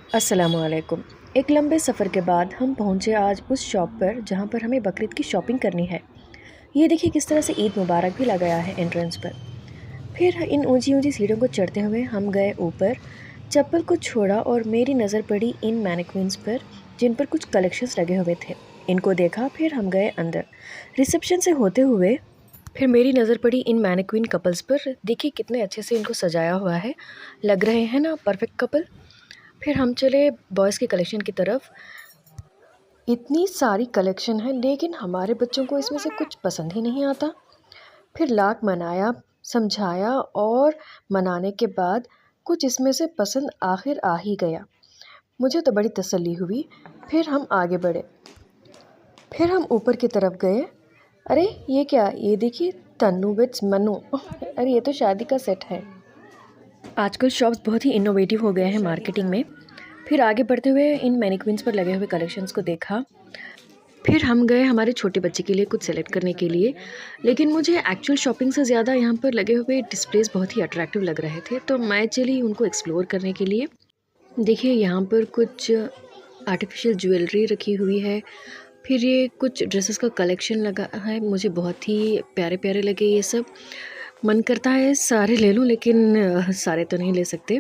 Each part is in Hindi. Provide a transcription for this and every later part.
अस्सलामुअलैकुम। एक लंबे सफ़र के बाद हम पहुँचे आज उस शॉप पर जहाँ पर हमें बकरीद की शॉपिंग करनी है। ये देखिए किस तरह से ईद मुबारक भी लगाया है एंट्रेंस पर। फिर इन ऊंची ऊंची सीढ़ियों को चढ़ते हुए हम गए ऊपर। चप्पल को छोड़ा और मेरी नज़र पड़ी इन मैनिक्विन्स पर जिन पर कुछ कलेक्शंस लगे हुए थे। इनको देखा, फिर हम गए अंदर। रिसेप्शन से होते हुए फिर मेरी नज़र पड़ी इन मैनिक्विन कपल्स पर। देखिए कितने अच्छे से इनको सजाया हुआ है, लग रहे हैं ना परफेक्ट कपल। फिर हम चले बॉयज़ के कलेक्शन की तरफ। इतनी सारी कलेक्शन है लेकिन हमारे बच्चों को इसमें से कुछ पसंद ही नहीं आता। फिर लाख मनाया, समझाया और मनाने के बाद कुछ इसमें से पसंद आखिर आ ही गया। मुझे तो बड़ी तसल्ली हुई। फिर हम आगे बढ़े। फिर हम ऊपर की तरफ गए। अरे ये क्या, ये देखिए तन्नू विद्स मन्नू। अरे ये तो शादी का सेट है। आजकल शॉप्स बहुत ही इनोवेटिव हो गए हैं मार्केटिंग में। फिर आगे बढ़ते हुए इन मैनिक्विन्स पर लगे हुए कलेक्शंस को देखा। फिर हम गए हमारे छोटे बच्चे के लिए कुछ सेलेक्ट करने के लिए, लेकिन मुझे एक्चुअल शॉपिंग से ज़्यादा यहाँ पर लगे हुए डिस्प्लेस बहुत ही अट्रैक्टिव लग रहे थे, तो मैं चली उनको एक्सप्लोर करने के लिए। देखिए यहाँ पर कुछ आर्टिफिशियल ज्वेलरी रखी हुई है। फिर ये कुछ ड्रेसेस का कलेक्शन लगा है, मुझे बहुत ही प्यारे प्यारे लगे ये सब। मन करता है सारे ले लूँ, लेकिन सारे तो नहीं ले सकते।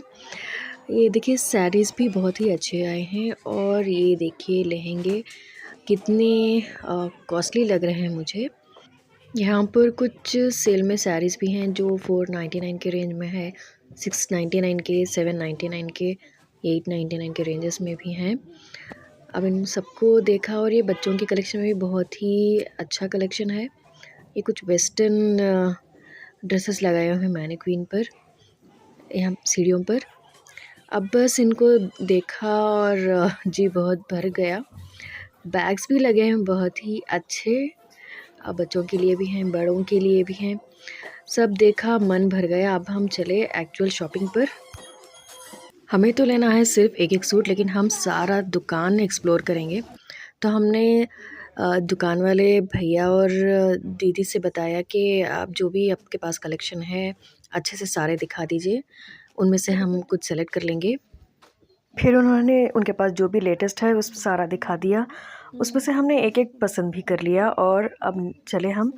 ये देखिए साड़ीज़ भी बहुत ही अच्छे आए हैं, और ये देखिए लहंगे कितने कॉस्टली लग रहे हैं मुझे। यहाँ पर कुछ सेल में साड़ीज़ भी हैं जो 499 के रेंज में है, 699 के, 799 के, 899 के रेंजेस में भी हैं। अब इन सबको देखा, और ये बच्चों की कलेक्शन में भी बहुत ही अच्छा कलेक्शन है। ये कुछ वेस्टर्न ड्रेसेस लगाए हुए हैं मैनीक्वीन पर, यहाँ सीढ़ियों पर। अब बस इनको देखा और जी बहुत भर गया। बैग्स भी लगे हैं बहुत ही अच्छे, अब बच्चों के लिए भी हैं, बड़ों के लिए भी हैं। सब देखा, मन भर गया। अब हम चले एक्चुअल शॉपिंग पर। हमें तो लेना है सिर्फ एक एक सूट, लेकिन हम सारा दुकान एक्सप्लोर करेंगे। तो हमने दुकान वाले भैया और दीदी से बताया कि आप जो भी आपके पास कलेक्शन है अच्छे से सारे दिखा दीजिए, उनमें से हम कुछ सेलेक्ट कर लेंगे। फिर उन्होंने उनके पास जो भी लेटेस्ट है उस सारा दिखा दिया। उसमें से हमने एक एक पसंद भी कर लिया, और अब चले हम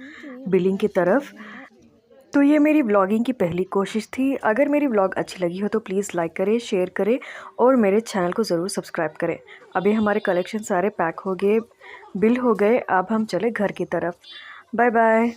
बिलिंग की तरफ। तो ये मेरी व्लॉगिंग की पहली कोशिश थी। अगर मेरी व्लॉग अच्छी लगी हो तो प्लीज़ लाइक करें, शेयर करें और मेरे चैनल को ज़रूर सब्सक्राइब करें। अभी हमारे कलेक्शन सारे पैक हो गए, बिल हो गए। अब हम चले घर की तरफ। Bye bye.